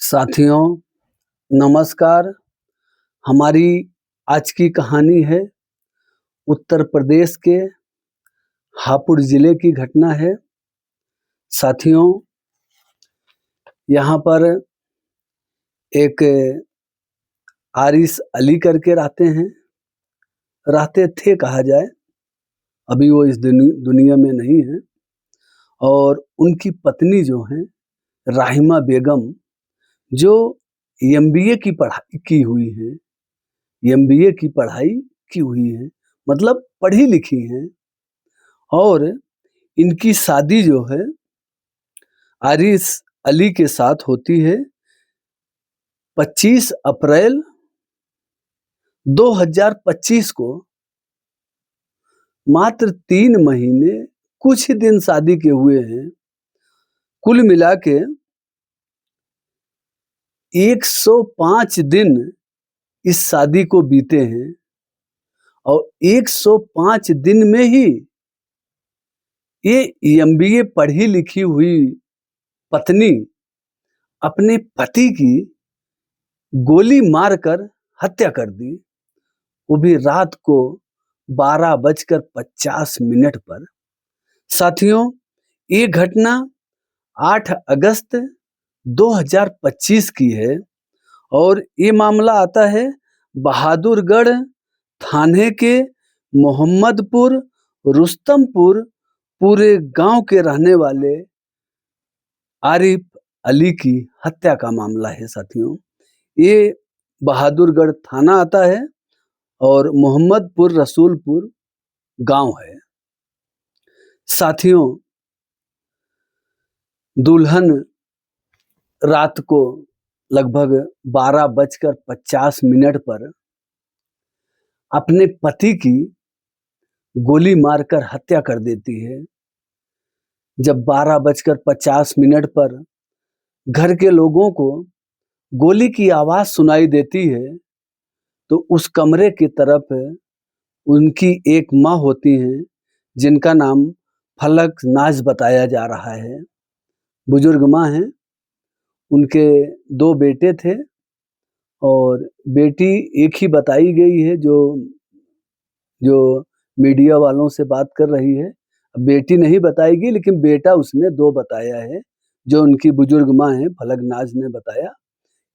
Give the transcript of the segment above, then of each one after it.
साथियों नमस्कार। हमारी आज की कहानी है उत्तर प्रदेश के हापुड़ जिले की घटना है। साथियों यहाँ पर एक आरिस अली करके रहते थे कहा जाए, अभी वो इस दुनिया में नहीं है। और उनकी पत्नी जो है राहिमा बेगम, जो एमबीए की पढ़ाई की हुई है, एमबीए की पढ़ाई की हुई है, मतलब पढ़ी लिखी हैं। और इनकी शादी जो है आरिस अली के साथ होती है 25 अप्रैल 2025 को। मात्र 3 महीने कुछ ही दिन शादी के हुए हैं। कुल मिला के 105 दिन इस शादी को बीते हैं और 105 दिन में ही ये एमबीए पढ़ी लिखी हुई पत्नी अपने पति की गोली मारकर हत्या कर दी, वो भी रात को 12:50 पर। साथियों ये घटना 8 अगस्त 2025 की है और ये मामला आता है बहादुरगढ़ थाने के मोहम्मदपुर रुस्तमपुर पूरे गांव के रहने वाले आरिफ अली की हत्या का मामला है। साथियों ये बहादुरगढ़ थाना आता है और मोहम्मदपुर रसूलपुर गांव है। साथियों दुल्हन रात को लगभग 12:50 पर अपने पति की गोली मारकर हत्या कर देती है। जब 12:50 पर घर के लोगों को गोली की आवाज सुनाई देती है तो उस कमरे की तरफ उनकी एक माँ होती हैं जिनका नाम फलक नाज बताया जा रहा है। बुजुर्ग माँ हैं, उनके 2 बेटे थे और बेटी एक ही बताई गई है जो मीडिया वालों से बात कर रही है। बेटी नहीं बताएगी लेकिन बेटा उसने 2 बताया है। जो उनकी बुजुर्ग माँ हैं फलक नाज ने बताया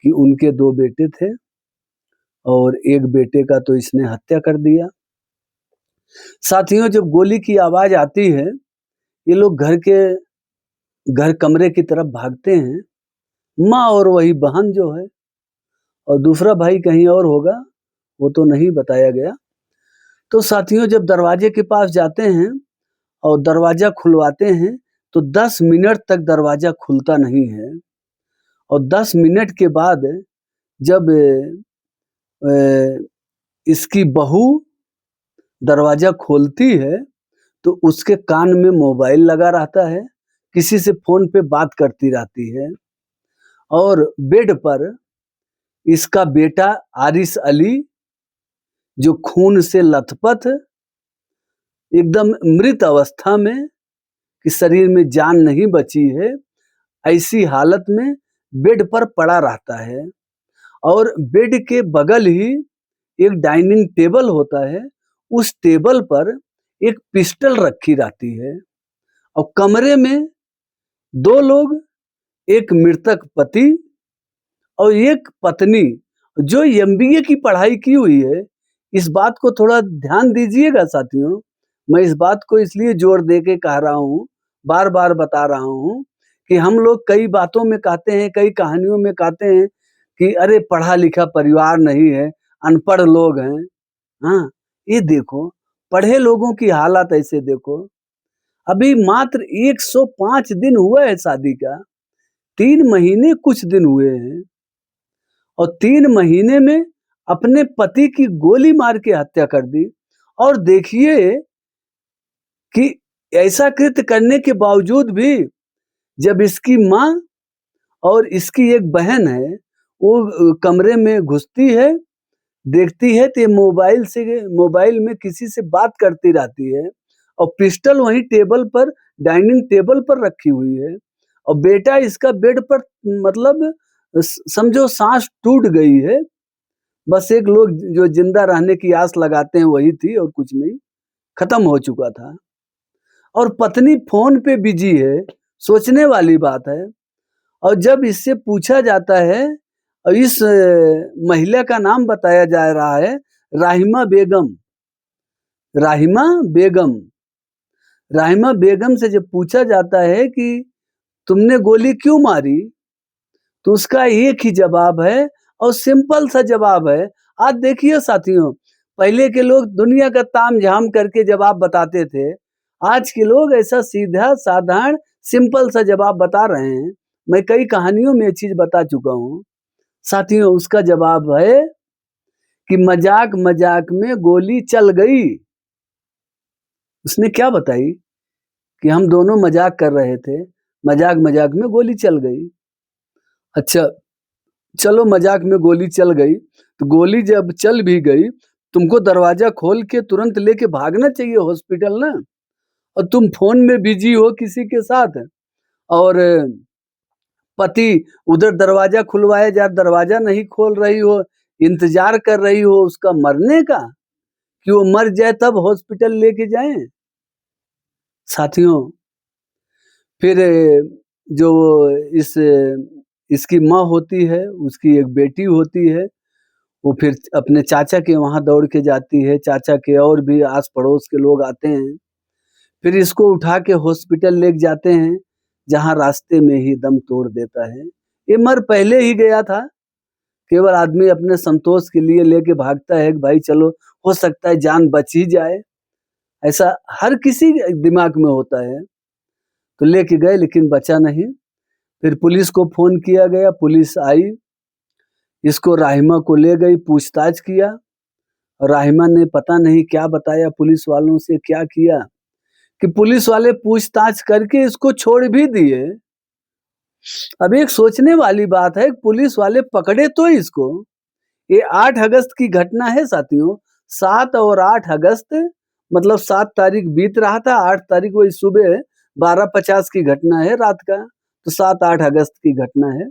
कि उनके 2 बेटे थे और एक बेटे का तो इसने हत्या कर दिया। साथियों जब गोली की आवाज आती है ये लोग घर कमरे की तरफ भागते हैं। माँ और वही बहन जो है और दूसरा भाई कहीं और होगा, वो तो नहीं बताया गया। तो साथियों जब दरवाजे के पास जाते हैं और दरवाजा खुलवाते हैं तो 10 मिनट तक दरवाजा खुलता नहीं है और 10 मिनट के बाद जब इसकी बहू दरवाजा खोलती है तो उसके कान में मोबाइल लगा रहता है, किसी से फोन पे बात करती रहती है। और बेड पर इसका बेटा आरिस अली जो खून से लथपथ एकदम मृत अवस्था में कि शरीर में जान नहीं बची है, ऐसी हालत में बेड पर पड़ा रहता है। और बेड के बगल ही एक डाइनिंग टेबल होता है, उस टेबल पर एक पिस्टल रखी रहती है और कमरे में 2 लोग, एक मृतक पति और एक पत्नी जो एमबीए की पढ़ाई की हुई है। इस बात को थोड़ा ध्यान दीजिएगा साथियों, मैं इस बात को इसलिए जोर दे के कह रहा हूँ, बार-बार बता रहा हूँ कि हम लोग कई बातों में कहते हैं, कई कहानियों में कहते हैं कि अरे पढ़ा लिखा परिवार नहीं है, अनपढ़ लोग हैं। हाँ, ये देखो पढ़े लोगों की हालत ऐसे देखो। अभी मात्र 105 दिन हुआ है शादी का, 3 महीने कुछ दिन हुए हैं और 3 महीने में अपने पति की गोली मार के हत्या कर दी। और देखिए कि ऐसा कृत्य करने के बावजूद भी जब इसकी माँ और इसकी एक बहन है वो कमरे में घुसती है, देखती है तो ये मोबाइल में किसी से बात करती रहती है और पिस्टल वहीं टेबल पर, डाइनिंग टेबल पर रखी हुई है और बेटा इसका बेड पर मतलब समझो सांस टूट गई है, बस एक लोग जो जिंदा रहने की आस लगाते हैं वही थी और कुछ नहीं, खत्म हो चुका था। और पत्नी फोन पे बिजी है, सोचने वाली बात है। और जब इससे पूछा जाता है और इस महिला का नाम बताया जा रहा है राहिमा बेगम। राहिमा बेगम राहिमा बेगम से जब पूछा जाता है कि तुमने गोली क्यों मारी, तो उसका एक ही जवाब है और सिंपल सा जवाब है। आज देखिए साथियों, पहले के लोग दुनिया का ताम-झाम करके जवाब बताते थे। आज के लोग ऐसा सीधा साधारण सिंपल सा जवाब बता रहे हैं। मैं कई कहानियों में ये चीज़ बता चुका हूँ। साथियों, उसका जवाब है कि मजाक-मजाक में गोली चल गई। उसने क्या बताई कि हम दोनों मजाक कर रहे थे, मजाक-मजाक में गोली चल गई। अच्छा, चलो मजाक में गोली चल गई, तो गोली जब चल भी गई, तुमको दरवाजा खोल के तुरंत लेके भागना चाहिए हॉस्पिटल ना। और तुम फोन में बिजी हो किसी के साथ और पति उधर दरवाजा खुलवाए जा दरवाजा नहीं खोल रही हो, इंतजार कर रही हो उसका मरने का कि वो मर जाए तब हॉस्पिटल लेके जाएं। साथियों, फिर जो इस इसकी माँ होती है, उसकी एक बेटी होती है, वो फिर अपने चाचा के वहाँ दौड़ के जाती है, चाचा के और भी आस-पड़ोस के लोग आते हैं। फिर इसको उठा के हॉस्पिटल लेके जाते हैं, जहाँ रास्ते में ही दम तोड़ देता है। ये मर पहले ही गया था, केवल आदमी अपने संतोष के लिए लेके भागता है कि भाई चलो हो सकता है जान बच ही जाए, ऐसा हर किसी के दिमाग में होता है। तो लेके गए लेकिन बचा नहीं। फिर पुलिस को फ़ोन किया गया, पुलिस आई, इसको राहिमा को ले गई, पूछताछ किया। राहिमा ने पता नहीं क्या बताया पुलिस वालों से, क्या किया कि पुलिस वाले पूछताछ करके इसको छोड़ भी दिए। अब एक सोचने वाली बात है, पुलिस वाले पकड़े तो इसको। ये 8 अगस्त की घटना है साथियों, 7 और 8 अगस्त, मतलब 7 तारीख बीत रहा था, 8 तारीख वही सुबह 12:50 की घटना है रात का, तो 7-8 अगस्त की घटना है।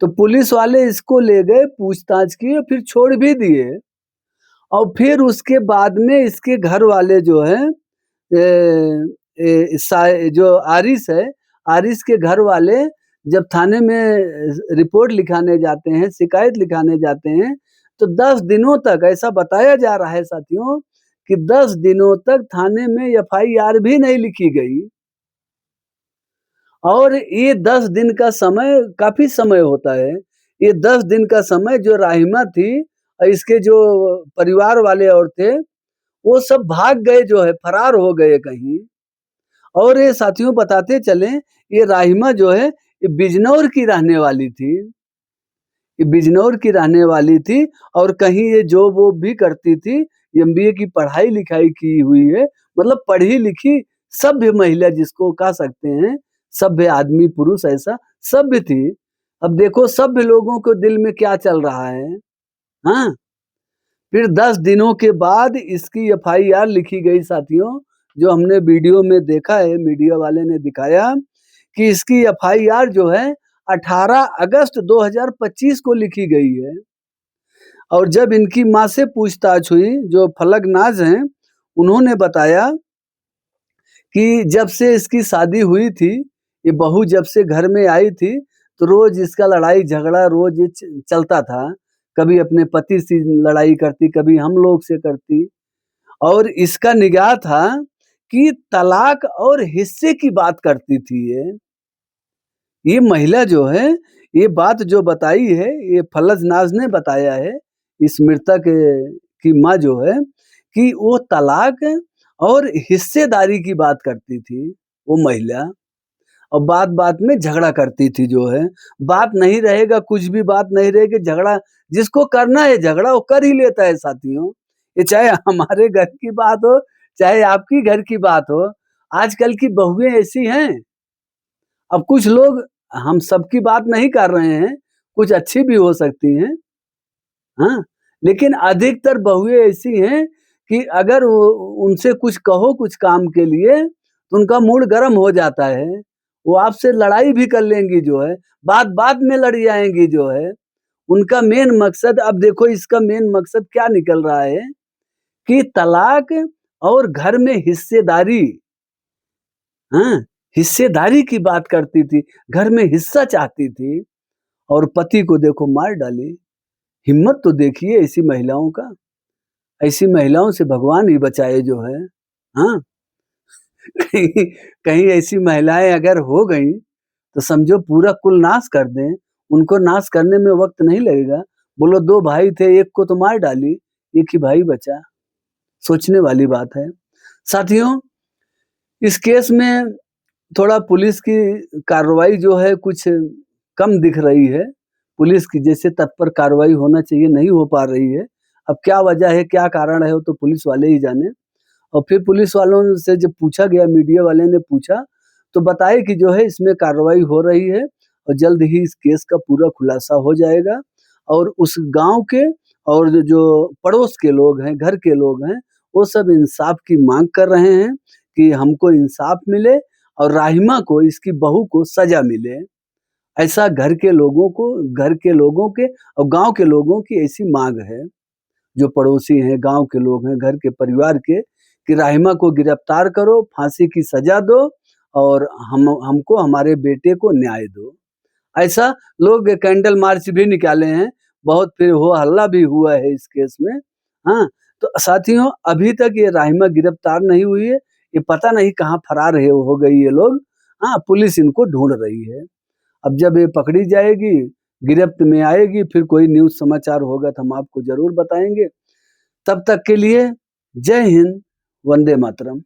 तो पुलिस वाले इसको ले गए, पूछताछ किए, फिर छोड़ भी दिए। और फिर उसके बाद में इसके घर वाले जो हैं जो आरिस है, आरिस के घर वाले जब थाने में रिपोर्ट लिखाने जाते हैं, शिकायत लिखाने जाते हैं, तो 10 दिनों तक ऐसा बताया जा रहा है साथियों कि 10 दिनों तक थाने में एफआईआर भी नहीं लिखी गई। और ये 10 दिन का समय काफ़ी समय होता है। ये 10 दिन का समय जो राहिमा थी और इसके जो परिवार वाले और थे, वो सब भाग गए जो है, फरार हो गए कहीं। और ये साथियों बताते चलें, ये राहिमा जो है, ये बिजनौर की रहने वाली थी। ये बिजनौर की रहने वाली थी और कहीं ये जॉब-वॉब भी करती थी, एमबीए की पढ़ाई-लिखाई की हुई है, मतलब पढ़ी-लिखी सभ्य महिला जिसको कह सकते हैं, सभ्य आदमी, पुरुष ऐसा सभ्य थी। अब देखो सभ्य लोगों को दिल में क्या चल रहा है, हाँ? फिर 10 दिनों के बाद इसकी एफआईआर लिखी गई साथियों, जो हमने वीडियो में देखा है, मीडिया वाले ने दिखाया कि इसकी एफआईआर जो है 18 अगस्त 2025 को लिखी गई है। और जब इनकी माँ से पूछताछ हुई, जो फलकनाज हैं, उन्होंने बताया कि जब से इसकी शादी हुई थी, ये बहू जब से घर में आई थी, तो रोज़ इसका लड़ाई-झगड़ा रोज़ ये चलता था। कभी अपने पति से लड़ाई करती, कभी हम लोग से करती। और इसका निगाह था कि तलाक और हिस्से की बात करती थी ये। ये महिला जो है, ये बात जो बताई है, ये फलजनाज ने बताया है, इस मृतक की माँ जो है, कि वो तलाक और हिस्सेदारी की बात करती थी, वो महिला। और बात-बात में झगड़ा करती थी जो है। बात नहीं रहेगा, कुछ भी बात नहीं रहेगी, झगड़ा जिसको करना है झगड़ा वो कर ही लेता है साथियों। ये चाहे हमारे घर की बात हो, चाहे आपकी घर की बात हो, आजकल की बहुएँ ऐसी हैं। अब कुछ लोग, हम सबकी बात नहीं कर रहे हैं, कुछ अच्छी भी हो सकती हैं, हाँ? लेकिन अधिकतर बहुएँ ऐसी हैं कि अगर वो उनसे कुछ कहो कुछ काम के लिए, तो उनका मूड गर्म हो जाता है वो आपसे लड़ाई भी कर लेंगी जो है, बात-बात में लड़ जाएँगी जो है। उनका मेन मकसद अब देखो इसका मेन मकसद क्या निकल रहा है कि तलाक और घर में हिस्सेदारी, हाँ? हिस्सेदारी की बात करती थी, घर में हिस्सा चाहती थी और पति को देखो मार डाली। हिम्मत तो देखिए ऐसी महिलाओं का, ऐसी महिलाओं से भगवान ही बचाए जो है, हाँ? कहीं कहीं ऐसी महिलाएँ अगर हो गईं, तो समझो पूरा कुल नाश कर दें, उनको नाश करने में वक़्त नहीं लगेगा। बोलो 2 भाई थे, एक को तो मार डाली, एक ही भाई बचा। सोचने वाली बात है। साथियों, इस केस में थोड़ा पुलिस की कार्रवाई जो है कुछ कम दिख रही है। पुलिस की जैसे तत्पर कार्रवाई होना चाहिए नहीं हो पा रही है। अब क्या वजह है, क्या कारण है वो तो पुलिस वाले ही जाने। और फिर पुलिस वालों से जब पूछा गया, मीडिया वाले ने पूछा, तो बताए कि जो है इसमें कार्रवाई हो रही है और जल्द ही इस केस का पूरा खुलासा हो जाएगा और उस गाँव के और जो पड़ोस के लोग हैं, घर के लोग हैं, वो सब इंसाफ की माँग कर रहे हैं कि हमको इंसाफ मिले और राहिमा को, इसकी बहू को सज़ा मिले। ऐसा घर के लोगों के और गाँव के लोगों की ऐसी माँग है। जो पड़ोसी हैं, गाँव के लोग हैं, घर के परिवार के, कि राहिमा को गिरफ्तार करो, फांसी की सज़ा दो और हमको हमारे बेटे को न्याय दो। ऐसा लोग कैंडल मार्च भी निकाले हैं, बहुत फिर हो हल्ला भी हुआ है इस केस में। हाँ, तो साथियों अभी तक ये राहिमा गिरफ्तार नहीं हुई है, ये पता नहीं कहाँ फरार है हो गई ये लोग। हाँ, पुलिस इनको ढूँढ रही है। अब जब ये पकड़ी जाएगी, गिरफ्त में आएगी, फिर कोई न्यूज़ समाचार होगा तो हम आपको ज़रूर बताएँगे। तब तक के लिए जय हिंद, वंदे मातरम।